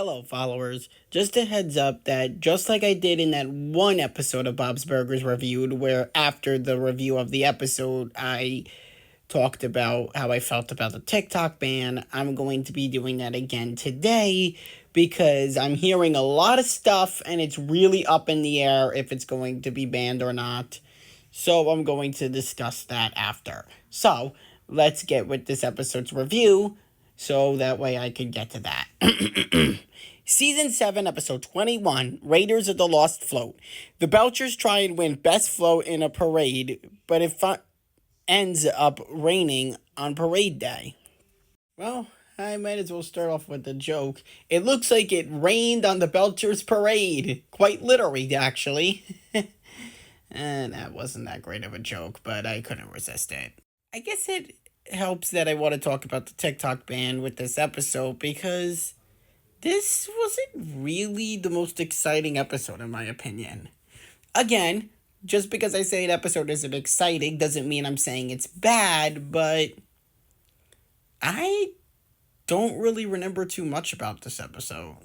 Hello, followers. Just a heads up that just like I did in that one episode of Bob's Burgers Reviewed, where after the review of the episode, I talked about how I felt about the TikTok ban, I'm going to be doing that again today because I'm hearing a lot of stuff and it's really up in the air if it's going to be banned or not. So I'm going to discuss that after. So let's get with this episode's review so that way I could get to that. Season 7, Episode 21, Raiders of the Lost Float. The Belchers try and win Best Float in a parade, but it ends up raining on parade day. Well, I might as well start off with a joke. It looks like it rained on the Belchers parade. Quite literally, actually. And that wasn't that great of a joke, but I couldn't resist it. I guess it helps that I want to talk about the TikTok ban with this episode because this wasn't really the most exciting episode, in my opinion. Again, just because I say an episode isn't exciting doesn't mean I'm saying it's bad, but I don't really remember too much about this episode.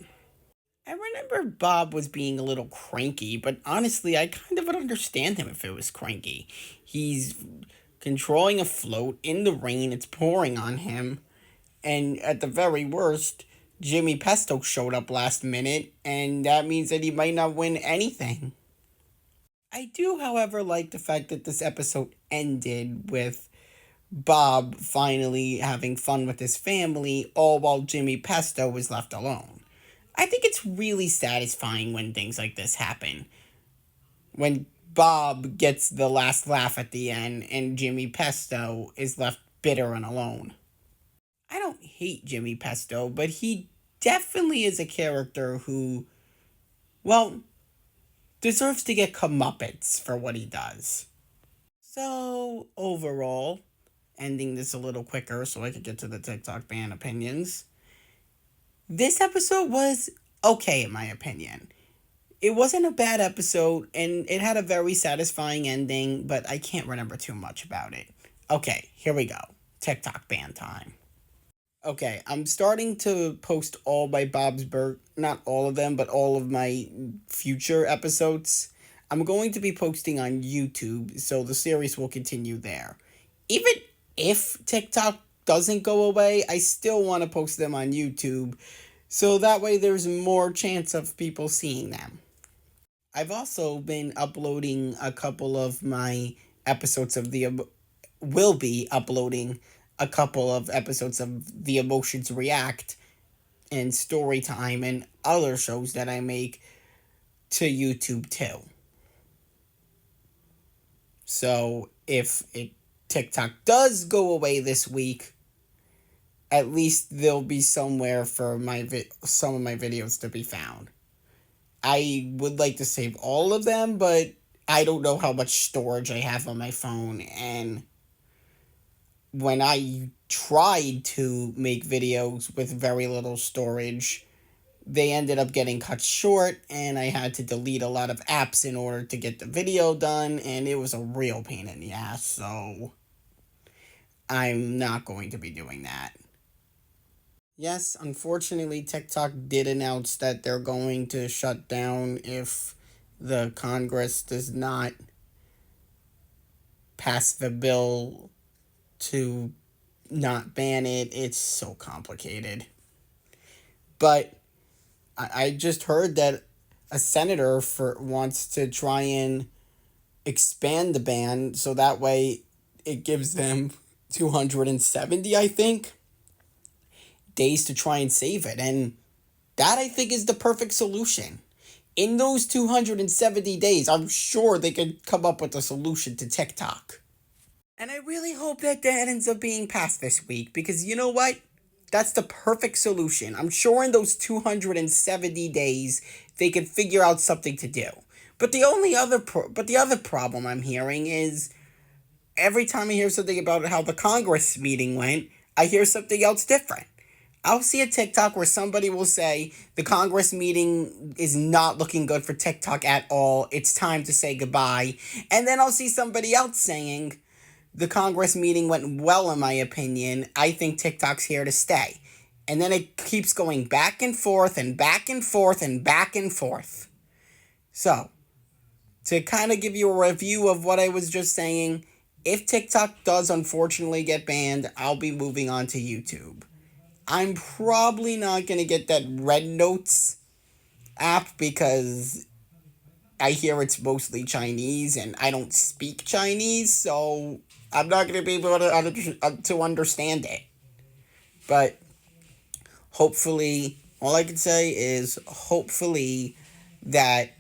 I remember Bob was being a little cranky, but honestly, I kind of would understand him if it was cranky. He's controlling a float in the rain, it's pouring on him, and at the very worst, Jimmy Pesto showed up last minute, and that means that he might not win anything. I do, however, like the fact that this episode ended with Bob finally having fun with his family, all while Jimmy Pesto was left alone. I think it's really satisfying when things like this happen. When Bob gets the last laugh at the end and Jimmy Pesto is left bitter and alone. I don't hate Jimmy Pesto, but he definitely is a character who, well, deserves to get comeuppance for what he does. So, overall, ending this a little quicker so I could get to the TikTok ban opinions, this episode was okay in my opinion. It wasn't a bad episode, and it had a very satisfying ending, but I can't remember too much about it. Okay, here we go. TikTok ban time. Okay, I'm starting to post all my not all of them, but all of my future episodes. I'm going to be posting on YouTube, so the series will continue there. Even if TikTok doesn't go away, I still want to post them on YouTube, so that way there's more chance of people seeing them. I've also been uploading a couple of my episodes of will be uploading a couple of episodes of The Emotions React and Storytime and other shows that I make to YouTube too. So if TikTok does go away this week, at least there'll be somewhere for some of my videos to be found. I would like to save all of them, but I don't know how much storage I have on my phone, and when I tried to make videos with very little storage, they ended up getting cut short, and I had to delete a lot of apps in order to get the video done, and it was a real pain in the ass, so I'm not going to be doing that. Yes, unfortunately, TikTok did announce that they're going to shut down if the Congress does not pass the bill to not ban it. It's so complicated. But I just heard that a senator wants to try and expand the ban so that way it gives them 270, I think, days to try and save it. And that, I think, is the perfect solution. In those 270 days, I'm sure they could come up with a solution to TikTok. And I really hope that ends up being passed this week because you know what? That's the perfect solution. I'm sure in those 270 days they could figure out something to do. But the other problem I'm hearing is every time I hear something about how the Congress meeting went, I hear something else different. I'll see a TikTok where somebody will say the Congress meeting is not looking good for TikTok at all. It's time to say goodbye. And then I'll see somebody else saying the Congress meeting went well, in my opinion. I think TikTok's here to stay. And then it keeps going back and forth and back and forth and back and forth. So, to kind of give you a review of what I was just saying, if TikTok does unfortunately get banned, I'll be moving on to YouTube. I'm probably not going to get that Red Notes app because I hear it's mostly Chinese and I don't speak Chinese, so I'm not going to be able to understand it. But hopefully, all I can say is hopefully that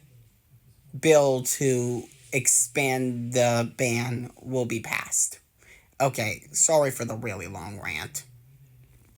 bill to expand the ban will be passed. Okay, sorry for the really long rant.